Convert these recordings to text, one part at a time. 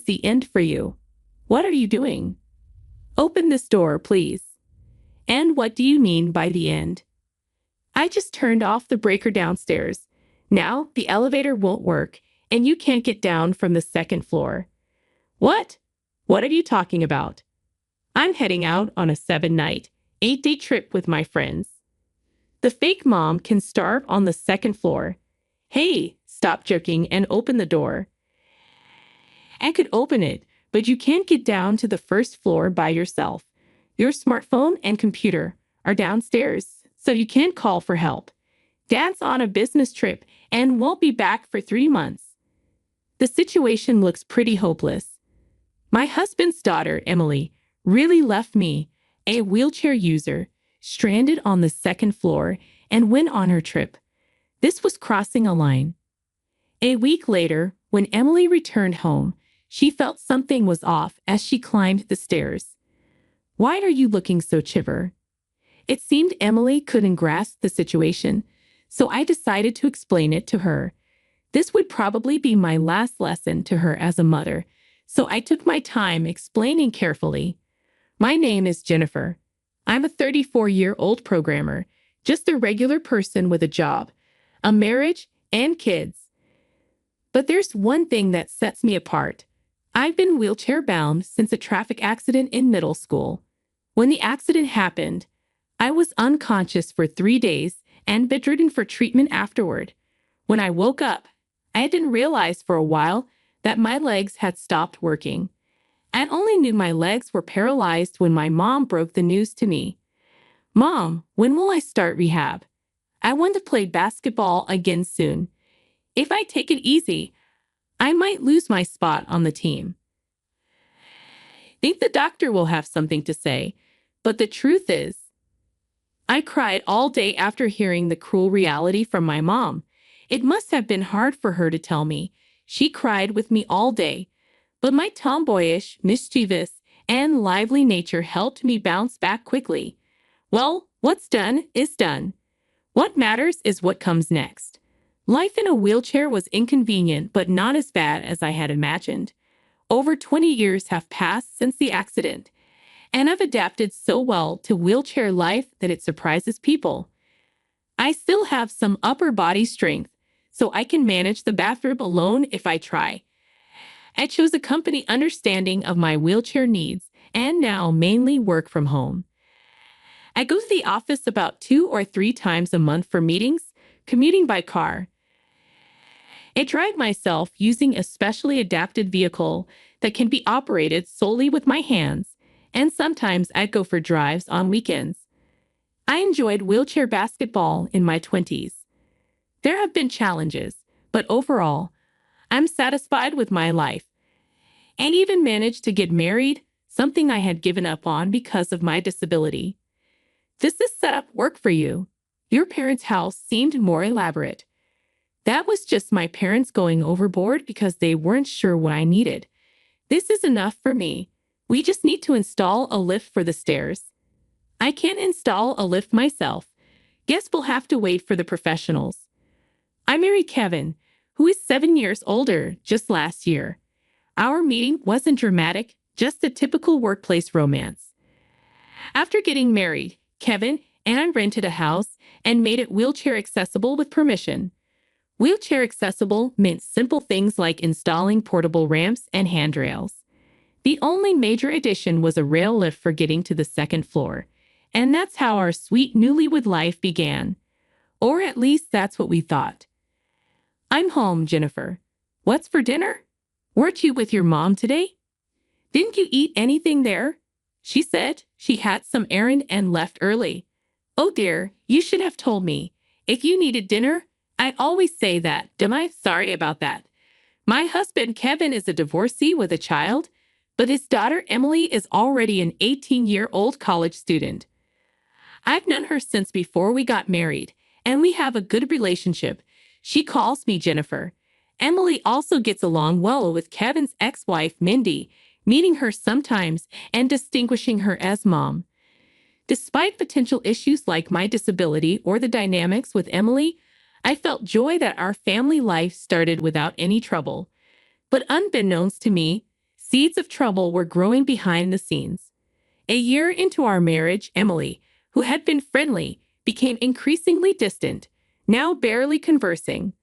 the end for you. What are you doing? Open this door, please. And what do you mean by the end? I just turned off the breaker downstairs. Now the elevator won't work, and you can't get down from the second floor. What? What are you talking about? I'm heading out on a 7-night, 8-day trip with my friends. The fake mom can starve on the second floor. Hey, stop joking and open the door. I could open it, but you can't get down to the first floor by yourself. Your smartphone and computer are downstairs, so you can't call for help. Dad's on a business trip and won't be back for 3 months. The situation looks pretty hopeless. My husband's daughter, Emily, really left me, a wheelchair user, stranded on the second floor and went on her trip. This was crossing a line. A week later, when Emily returned home, she felt something was off as she climbed the stairs. Why are you looking so chipper? It seemed Emily couldn't grasp the situation, so I decided to explain it to her. This would probably be my last lesson to her as a mother, so I took my time explaining carefully. My name is Jennifer. I'm a 34-year-old programmer, just a regular person with a job, a marriage, and kids. But there's one thing that sets me apart. I've been wheelchair-bound since a traffic accident in middle school. When the accident happened, I was unconscious for 3 days and bedridden for treatment afterward. When I woke up, I didn't realize for a while that my legs had stopped working. I only knew my legs were paralyzed when my mom broke the news to me. Mom, when will I start rehab? I want to play basketball again soon. If I take it easy, I might lose my spot on the team. Think the doctor will have something to say, but the truth is, I cried all day after hearing the cruel reality from my mom. It must have been hard for her to tell me. She cried with me all day, but my tomboyish, mischievous, and lively nature helped me bounce back quickly. Well, what's done is done. What matters is what comes next. Life in a wheelchair was inconvenient, but not as bad as I had imagined. Over 20 years have passed since the accident, and I've adapted so well to wheelchair life that it surprises people. I still have some upper body strength, so I can manage the bathroom alone if I try. I chose a company understanding of my wheelchair needs and now mainly work from home. I go to the office about 2 or 3 times a month for meetings, commuting by car. I drive myself using a specially adapted vehicle that can be operated solely with my hands, and sometimes I go for drives on weekends. I enjoyed wheelchair basketball in my 20s. There have been challenges, but overall, I'm satisfied with my life, and even managed to get married, something I had given up on because of my disability. Does this setup work for you? Your parents' house seemed more elaborate. That was just my parents going overboard because they weren't sure what I needed. This is enough for me. We just need to install a lift for the stairs. I can't install a lift myself. Guess we'll have to wait for the professionals. I married Kevin, who is 7 years older, just last year. Our meeting wasn't dramatic, just a typical workplace romance. After getting married, Kevin and I rented a house and made it wheelchair accessible with permission. Wheelchair accessible meant simple things like installing portable ramps and handrails. The only major addition was a rail lift for getting to the second floor, and that's how our sweet newlywed life began. Or at least that's what we thought. I'm home, Jennifer. What's for dinner? Weren't you with your mom today? Didn't you eat anything there? She said she had some errand and left early. Oh dear, you should have told me. If you needed dinner, I always say that. Am I sorry about that? My husband, Kevin, is a divorcee with a child, but his daughter, Emily, is already an 18-year-old college student. I've known her since before we got married, and we have a good relationship. She calls me Jennifer. Emily also gets along well with Kevin's ex-wife, Mindy, meeting her sometimes and distinguishing her as mom. Despite potential issues like my disability or the dynamics with Emily, I felt joy that our family life started without any trouble. But unbeknownst to me, Seeds of trouble were growing behind the scenes. A year into our marriage, Emily, who had been friendly, became increasingly distant, now barely conversing.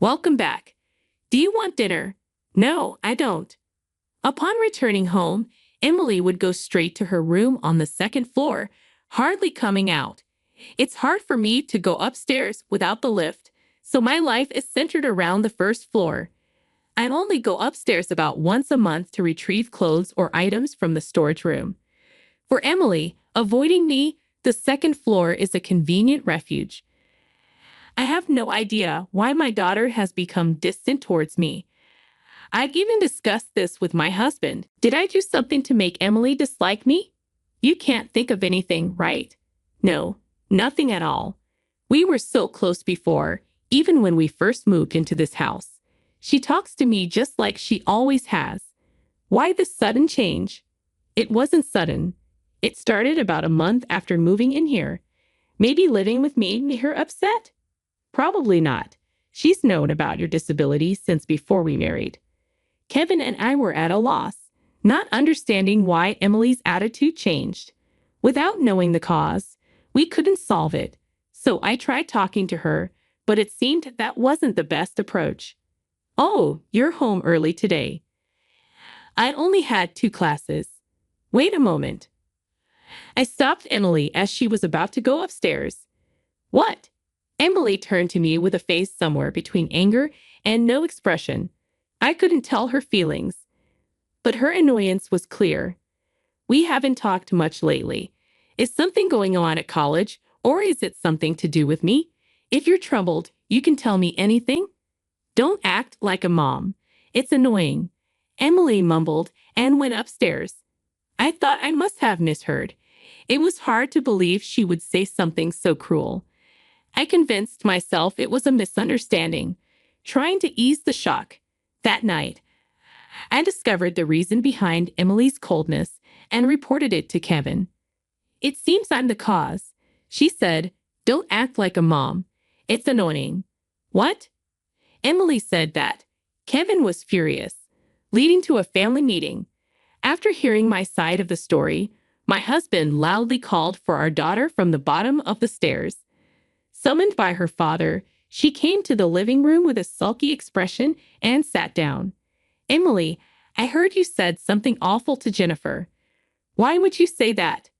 "Welcome back. Do you want dinner?" "No, I don't." Upon returning home, Emily would go straight to her room on the second floor, hardly coming out. It's hard for me to go upstairs without the lift, so my life is centered around the first floor. I only go upstairs about once a month to retrieve clothes or items from the storage room. For Emily, avoiding me, the second floor is a convenient refuge. I have no idea why my daughter has become distant towards me. I've even discussed this with my husband. Did I do something to make Emily dislike me? You can't think of anything, right? No, nothing at all. We were so close before, even when we first moved into this house. She talks to me just like she always has. Why this sudden change? It wasn't sudden. It started about a month after moving in here. Maybe living with me made her upset? Probably not. She's known about your disability since before we married. Kevin and I were at a loss, not understanding why Emily's attitude changed. Without knowing the cause, we couldn't solve it, so I tried talking to her, but it seemed that wasn't the best approach. "Oh, you're home early today." I'd only had 2 classes. Wait a moment. I stopped Emily as she was about to go upstairs. "What?" Emily turned to me with a face somewhere between anger and no expression. I couldn't tell her feelings, but her annoyance was clear. "We haven't talked much lately. Is something going on at college, or is it something to do with me? If you're troubled, you can tell me anything. Don't act like a mom. It's annoying." Emily mumbled and went upstairs. I thought I must have misheard. It was hard to believe she would say something so cruel. I convinced myself it was a misunderstanding, trying to ease the shock. That night, I discovered the reason behind Emily's coldness and reported it to Kevin. "It seems I'm the cause," she said. "Don't act like a mom. It's annoying." "What?" Emily said that. Kevin was furious, leading to a family meeting. After hearing my side of the story, my husband loudly called for our daughter from the bottom of the stairs. Summoned by her father, she came to the living room with a sulky expression and sat down. "Emily, I heard you said something awful to Jennifer." "Why would you say that?"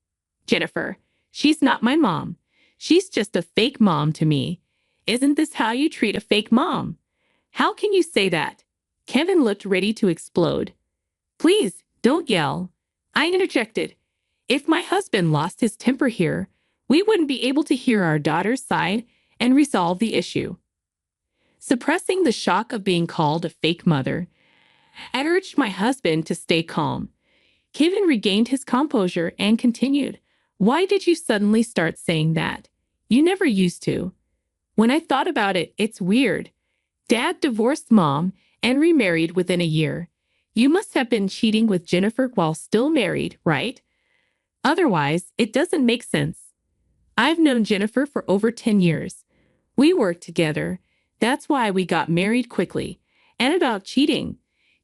"Jennifer, she's not my mom. She's just a fake mom to me. Isn't this how you treat a fake mom?" "How can you say that?" Kevin looked ready to explode. "Please, don't yell," I interjected. If my husband lost his temper here, we wouldn't be able to hear our daughter's side and resolve the issue. Suppressing the shock of being called a fake mother, I urged my husband to stay calm. Kevin regained his composure and continued. "Why did you suddenly start saying that? You never used to." When I thought about it, it's weird. Dad divorced Mom and remarried within a year. You must have been cheating with Jennifer while still married, right? Otherwise, it doesn't make sense. I've known Jennifer for over 10 years. We worked together. That's why we got married quickly. And about cheating,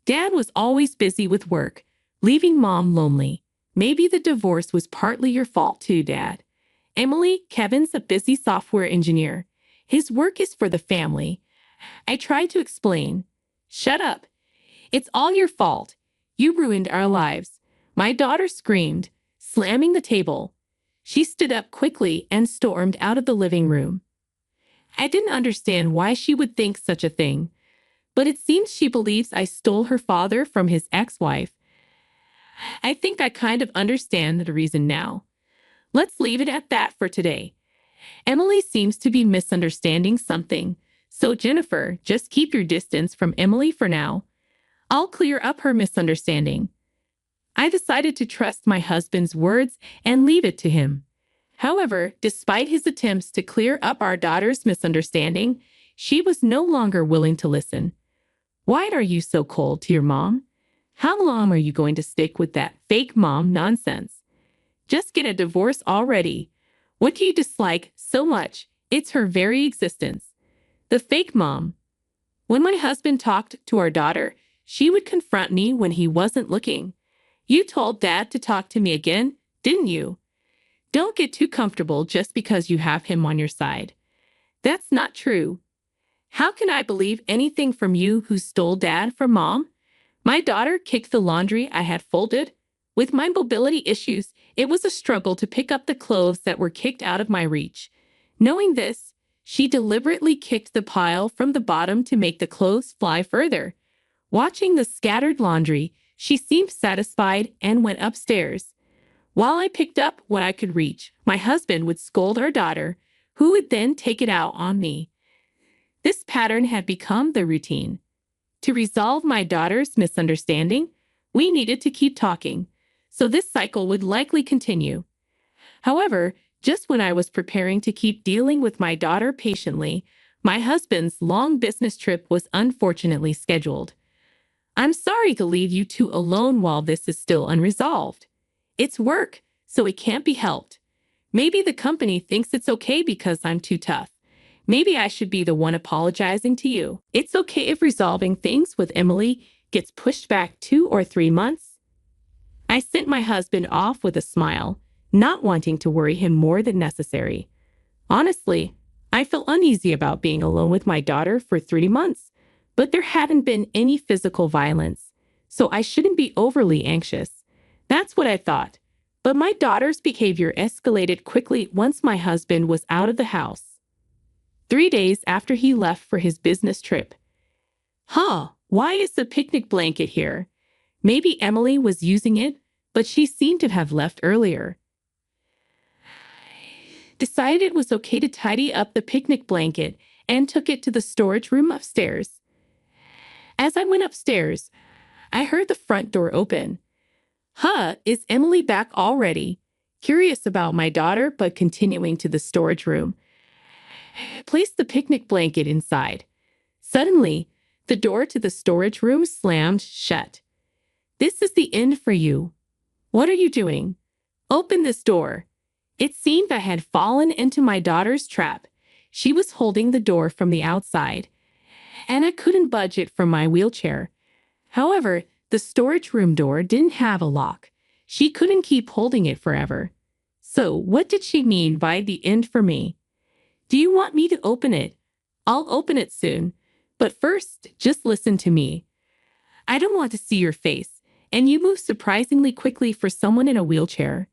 Dad was always busy with work, leaving Mom lonely. Maybe the divorce was partly your fault too, Dad. Emily, Kevin's a busy software engineer. His work is for the family. I tried to explain. "Shut up. It's all your fault. You ruined our lives." My daughter screamed, slamming the table. She stood up quickly and stormed out of the living room. I didn't understand why she would think such a thing, but it seems she believes I stole her father from his ex-wife. I think I kind of understand the reason now. Let's leave it at that for today. Emily seems to be misunderstanding something, so Jennifer, just keep your distance from Emily for now. I'll clear up her misunderstanding. I decided to trust my husband's words and leave it to him. However, despite his attempts to clear up our daughter's misunderstanding, she was no longer willing to listen. "Why are you so cold to your mom? How long are you going to stick with that fake mom nonsense? Just get a divorce already. What do you dislike so much? It's her very existence." The fake mom. When my husband talked to our daughter, She would confront me when he wasn't looking. You told Dad to talk to me again, didn't you? Don't get too comfortable just because you have him on your side. That's not true. How can I believe anything from you who stole Dad from Mom? My daughter kicked the laundry I had folded. With my mobility issues, it was a struggle to pick up the clothes that were kicked out of my reach. Knowing this, she deliberately kicked the pile from the bottom to make the clothes fly further. Watching the scattered laundry, she seemed satisfied and went upstairs. While I picked up what I could reach, my husband would scold our daughter, who would then take it out on me. This pattern had become the routine. To resolve my daughter's misunderstanding, we needed to keep talking, so this cycle would likely continue. However, just when I was preparing to keep dealing with my daughter patiently, my husband's long business trip was unfortunately scheduled. I'm sorry to leave you two alone while this is still unresolved. It's work, so it can't be helped. Maybe the company thinks it's okay because I'm too tough. Maybe I should be the one apologizing to you. It's okay if resolving things with Emily gets pushed back 2 or 3 months. I sent my husband off with a smile, not wanting to worry him more than necessary. Honestly, I felt uneasy about being alone with my daughter for 3 months, but there hadn't been any physical violence, so I shouldn't be overly anxious. That's what I thought. But my daughter's behavior escalated quickly once my husband was out of the house. 3 days after he left for his business trip. Why is the picnic blanket here? Maybe Emily was using it, but she seemed to have left earlier. Decided it was okay to tidy up the picnic blanket and took it to the storage room upstairs. As I went upstairs, I heard the front door open. Is Emily back already? Curious about my daughter, but continuing to the storage room. Placed the picnic blanket inside. Suddenly, the door to the storage room slammed shut. This is the end for you. What are you doing? Open this door. It seemed I had fallen into my daughter's trap. She was holding the door from the outside, and I couldn't budge it from my wheelchair. However, the storage room door didn't have a lock. She couldn't keep holding it forever. So what did she mean by the end for me? Do you want me to open it? I'll open it soon. But first, just listen to me. I don't want to see your face, and you move surprisingly quickly for someone in a wheelchair.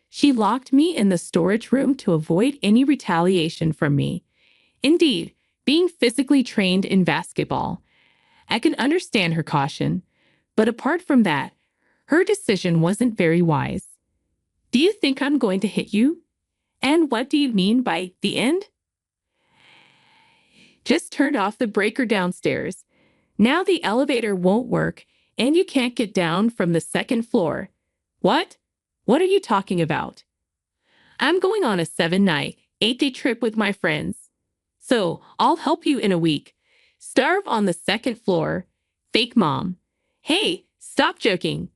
She locked me in the storage room to avoid any retaliation from me. Indeed, being physically trained in basketball, I could understand her caution. But apart from that, her decision wasn't very wise. Do you think I'm going to hit you? And what do you mean by the end? Just turned off the breaker downstairs. Now the elevator won't work, and you can't get down from the second floor. What? What are you talking about? I'm going on a 7-night, 8-day trip with my friends. So I'll help you in a week. Starve on the second floor. Fake mom. Hey, stop joking.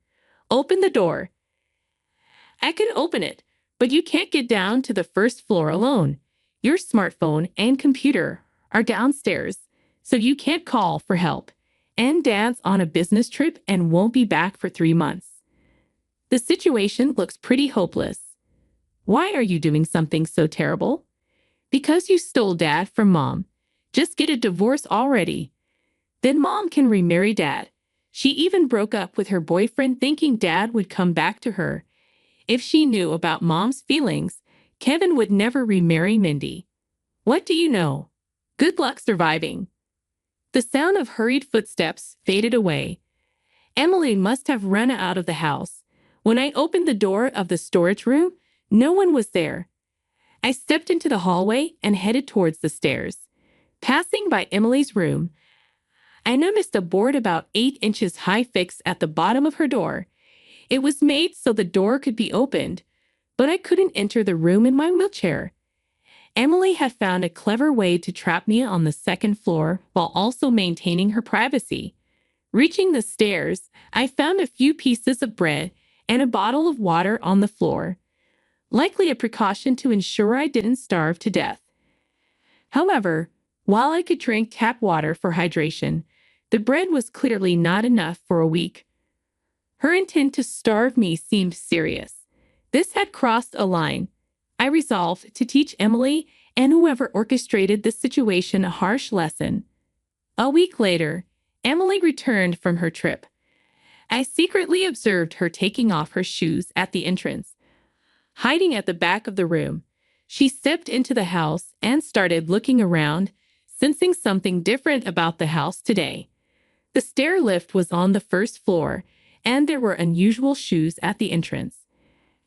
Open the door. I can open it, but you can't get down to the first floor alone. Your smartphone and computer are downstairs, so you can't call for help. And Dad's on a business trip and won't be back for 3 months. The situation looks pretty hopeless. Why are you doing something so terrible? Because you stole Dad from Mom. Just get a divorce already. Then Mom can remarry Dad. She even broke up with her boyfriend thinking Dad would come back to her. If she knew about Mom's feelings, Kevin would never remarry Mindy. What do you know? Good luck surviving. The sound of hurried footsteps faded away. Emily must have run out of the house. When I opened the door of the storage room, no one was there. I stepped into the hallway and headed towards the stairs. Passing by Emily's room, I noticed a board about 8 inches high fixed at the bottom of her door. It was made so the door could be opened, but I couldn't enter the room in my wheelchair. Emily had found a clever way to trap me on the second floor while also maintaining her privacy. Reaching the stairs, I found a few pieces of bread and a bottle of water on the floor, likely a precaution to ensure I didn't starve to death. However, while I could drink tap water for hydration, The bread was clearly not enough for a week. Her intent to starve me seemed serious. This had crossed a line. I resolved to teach Emily and whoever orchestrated this situation a harsh lesson. A week later, Emily returned from her trip. I secretly observed her taking off her shoes at the entrance. Hiding at the back of the room, she stepped into the house and started looking around, sensing something different about the house today. The stair lift was on the first floor, and there were unusual shoes at the entrance.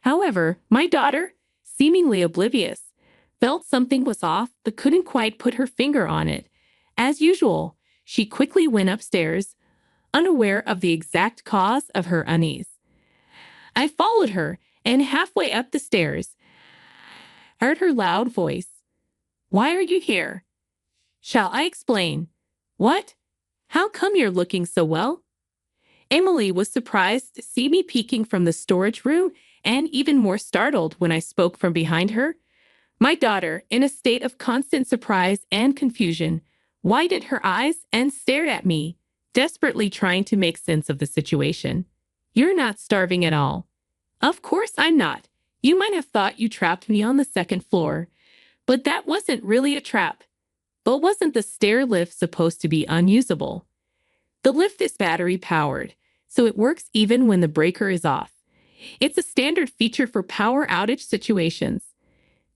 However, my daughter, seemingly oblivious, felt something was off but couldn't quite put her finger on it. As usual, she quickly went upstairs, unaware of the exact cause of her unease. I followed her, and halfway up the stairs, I heard her loud voice. "Why are you here?" "Shall I explain?" "What? How come you're looking so well?" Emily was surprised to see me peeking from the storage room and even more startled when I spoke from behind her. My daughter, in a state of constant surprise and confusion, widened her eyes and stared at me, desperately trying to make sense of the situation. "You're not starving at all." "Of course I'm not. You might have thought you trapped me on the second floor, but that wasn't really a trap." "But wasn't the stair lift supposed to be unusable?" "The lift is battery powered, so it works even when the breaker is off. It's a standard feature for power outage situations."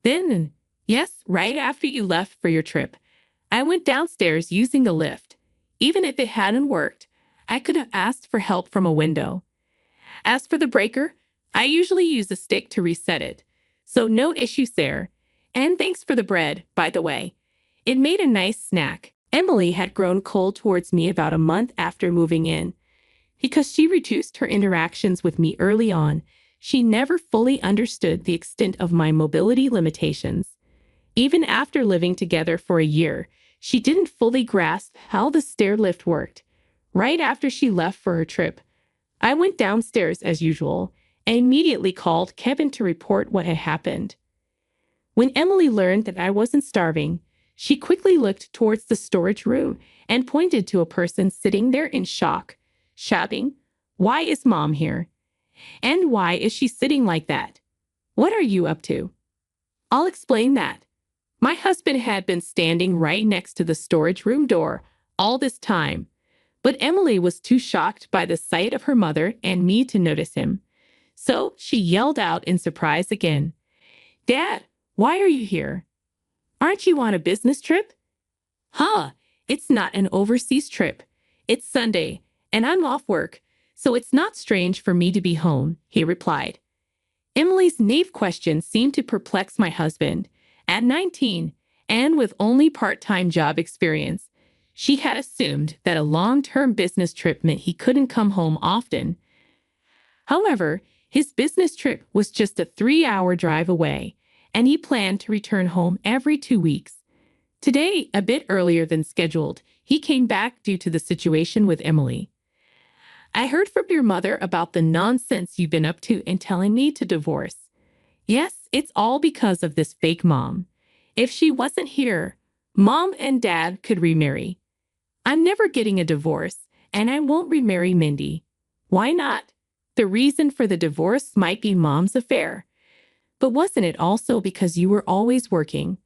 Then, yes, right after you left for your trip, I went downstairs using the lift. Even if it hadn't worked, I could have asked for help from a window. As for the breaker, I usually use a stick to reset it, so no issues there. And thanks for the bread, by the way. It made a nice snack. Emily had grown cold towards me about a month after moving in. Because she reduced her interactions with me early on, she never fully understood the extent of my mobility limitations. Even after living together for a year, she didn't fully grasp how the stair lift worked. Right after she left for her trip, I went downstairs as usual and immediately called Kevin to report what had happened. When Emily learned that I wasn't starving, she quickly looked towards the storage room and pointed to a person sitting there in shock, shouting, "Why is Mom here? And why is she sitting like that? What are you up to?" "I'll explain that." My husband had been standing right next to the storage room door all this time, but Emily was too shocked by the sight of her mother and me to notice him. So she yelled out in surprise again, "Dad, why are you here? Aren't you on a business trip?" "Huh, it's not an overseas trip. It's Sunday, and I'm off work, so it's not strange for me to be home," he replied. Emily's naive question seemed to perplex my husband. At 19, and with only part-time job experience, she had assumed that a long-term business trip meant he couldn't come home often. However, his business trip was just a 3-hour drive away, and he planned to return home every 2 weeks. Today, a bit earlier than scheduled, he came back due to the situation with Emily. "I heard from your mother about the nonsense you've been up to in telling me to divorce. Yes, it's all because of this fake mom. If she wasn't here, Mom and Dad could remarry. I'm never getting a divorce, and I won't remarry Mindy." "Why not? The reason for the divorce might be Mom's affair. But wasn't it also because you were always working?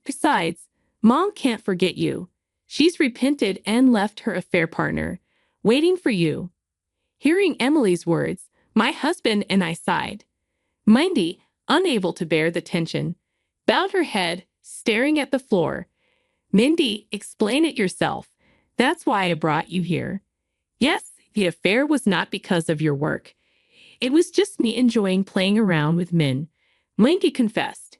Besides, Mom can't forget you. She's repented and left her affair partner, waiting for you." Hearing Emily's words, my husband and I sighed. Mindy, unable to bear the tension, bowed her head, staring at the floor. "Mindy, explain it yourself. That's why I brought you here." "Yes, the affair was not because of your work. It was just me enjoying playing around with men," Mindy confessed.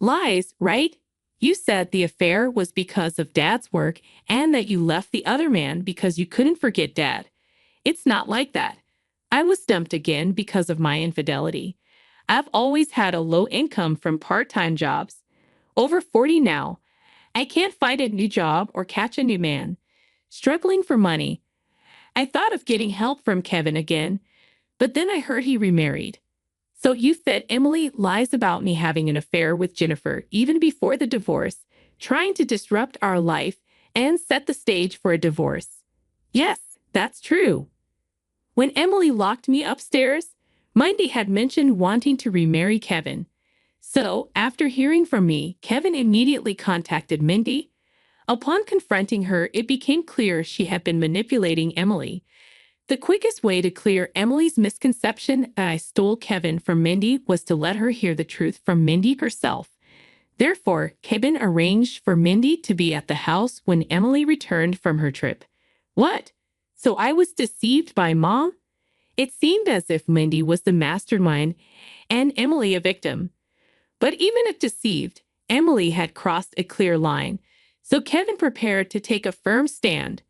"Lies, right? You said the affair was because of Dad's work and that you left the other man because you couldn't forget Dad. It's not like that. I was dumped again because of my infidelity. I've always had a low income from part-time jobs. Over 40 now. I can't find a new job or catch a new man. Struggling for money. I thought of getting help from Kevin again, but then I heard he remarried." "So you fed Emily lies about me having an affair with Jennifer even before the divorce, trying to disrupt our life and set the stage for a divorce." Yes, that's true. When Emily locked me upstairs, Mindy had mentioned wanting to remarry Kevin. So, after hearing from me, Kevin immediately contacted Mindy. Upon confronting her, it became clear she had been manipulating Emily. The quickest way to clear Emily's misconception that I stole Kevin from Mindy was to let her hear the truth from Mindy herself. Therefore, Kevin arranged for Mindy to be at the house when Emily returned from her trip. What? So I was deceived by Mom? It seemed as if Mindy was the mastermind and Emily a victim. But even if deceived, Emily had crossed a clear line, so Kevin prepared to take a firm stand.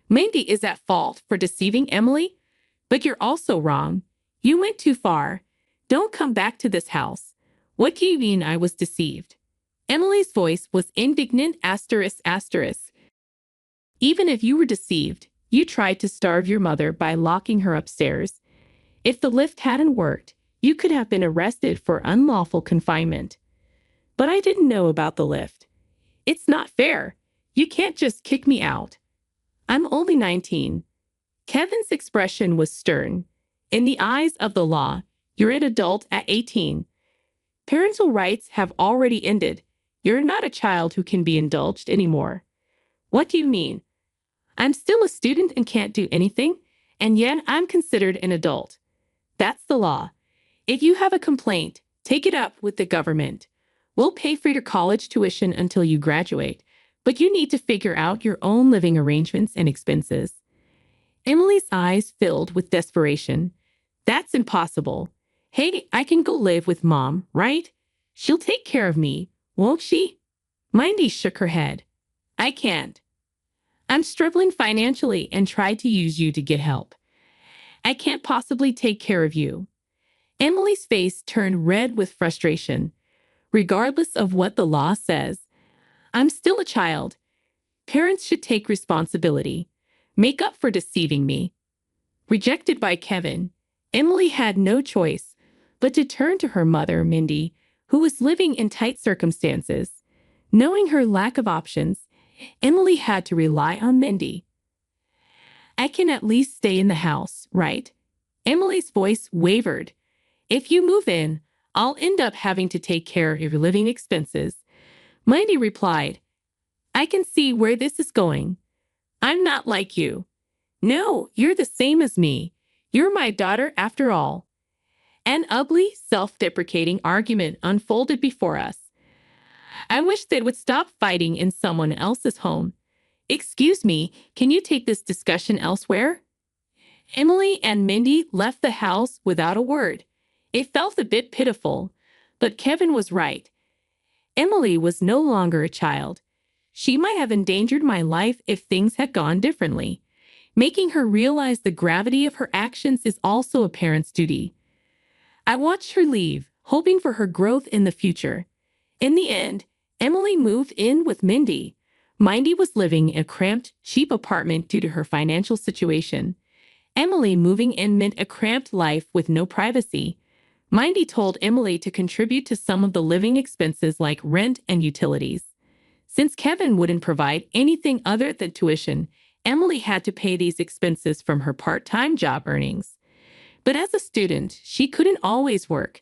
Mindy is at fault for deceiving Emily, but you're also wrong. You went too far. Don't come back to this house. What do you mean I was deceived? Emily's voice was indignant ***. Even if you were deceived, you tried to starve your mother by locking her upstairs. If the lift hadn't worked, you could have been arrested for unlawful confinement. But I didn't know about the lift. It's not fair. You can't just kick me out. I'm only 19. Kevin's expression was stern. In the eyes of the law, you're an adult at 18. Parental rights have already ended. You're not a child who can be indulged anymore. What do you mean? I'm still a student and can't do anything, and yet I'm considered an adult. That's the law. If you have a complaint, take it up with the government. We'll pay for your college tuition until you graduate, but you need to figure out your own living arrangements and expenses. Emily's eyes filled with desperation. That's impossible. Hey, I can go live with Mom, right? She'll take care of me, won't she? Mindy shook her head. I can't. I'm struggling financially and tried to use you to get help. I can't possibly take care of you. Emily's face turned red with frustration. Regardless of what the law says, I'm still a child. Parents should take responsibility. Make up for deceiving me. Rejected by Kevin, Emily had no choice but to turn to her mother, Mindy, who was living in tight circumstances. Knowing her lack of options, Emily had to rely on Mindy. I can at least stay in the house, right? Emily's voice wavered. If you move in, I'll end up having to take care of your living expenses. Mindy replied, I can see where this is going. I'm not like you. No, you're the same as me. You're my daughter after all. An ugly, self-deprecating argument unfolded before us. I wish they would stop fighting in someone else's home. Excuse me, can you take this discussion elsewhere? Emily and Mindy left the house without a word. It felt a bit pitiful, but Kevin was right. Emily was no longer a child. She might have endangered my life if things had gone differently. Making her realize the gravity of her actions is also a parent's duty. I watched her leave, hoping for her growth in the future. In the end, Emily moved in with Mindy. Mindy was living in a cramped, cheap apartment due to her financial situation. Emily moving in meant a cramped life with no privacy. Mindy told Emily to contribute to some of the living expenses like rent and utilities. Since Kevin wouldn't provide anything other than tuition, Emily had to pay these expenses from her part-time job earnings. But as a student, she couldn't always work.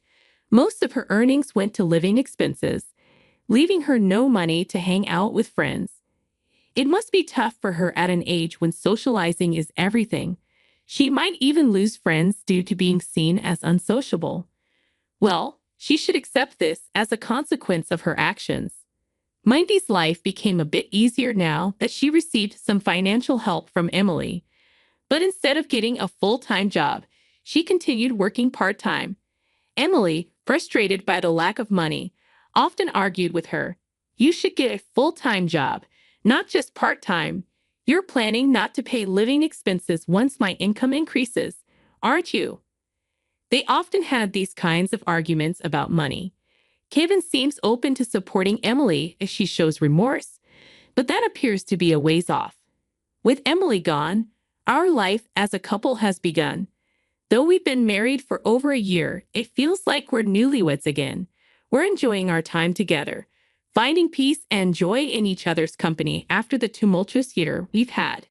Most of her earnings went to living expenses, leaving her no money to hang out with friends. It must be tough for her at an age when socializing is everything. She might even lose friends due to being seen as unsociable. Well, she should accept this as a consequence of her actions. Mindy's life became a bit easier now that she received some financial help from Emily. But instead of getting a full-time job, she continued working part-time. Emily, frustrated by the lack of money, often argued with her, "You should get a full-time job, not just part-time. You're planning not to pay living expenses once my income increases, aren't you?" They often had these kinds of arguments about money. Kevin seems open to supporting Emily if she shows remorse, but that appears to be a ways off. With Emily gone, our life as a couple has begun. Though we've been married for over a year, it feels like we're newlyweds again. We're enjoying our time together, finding peace and joy in each other's company after the tumultuous year we've had.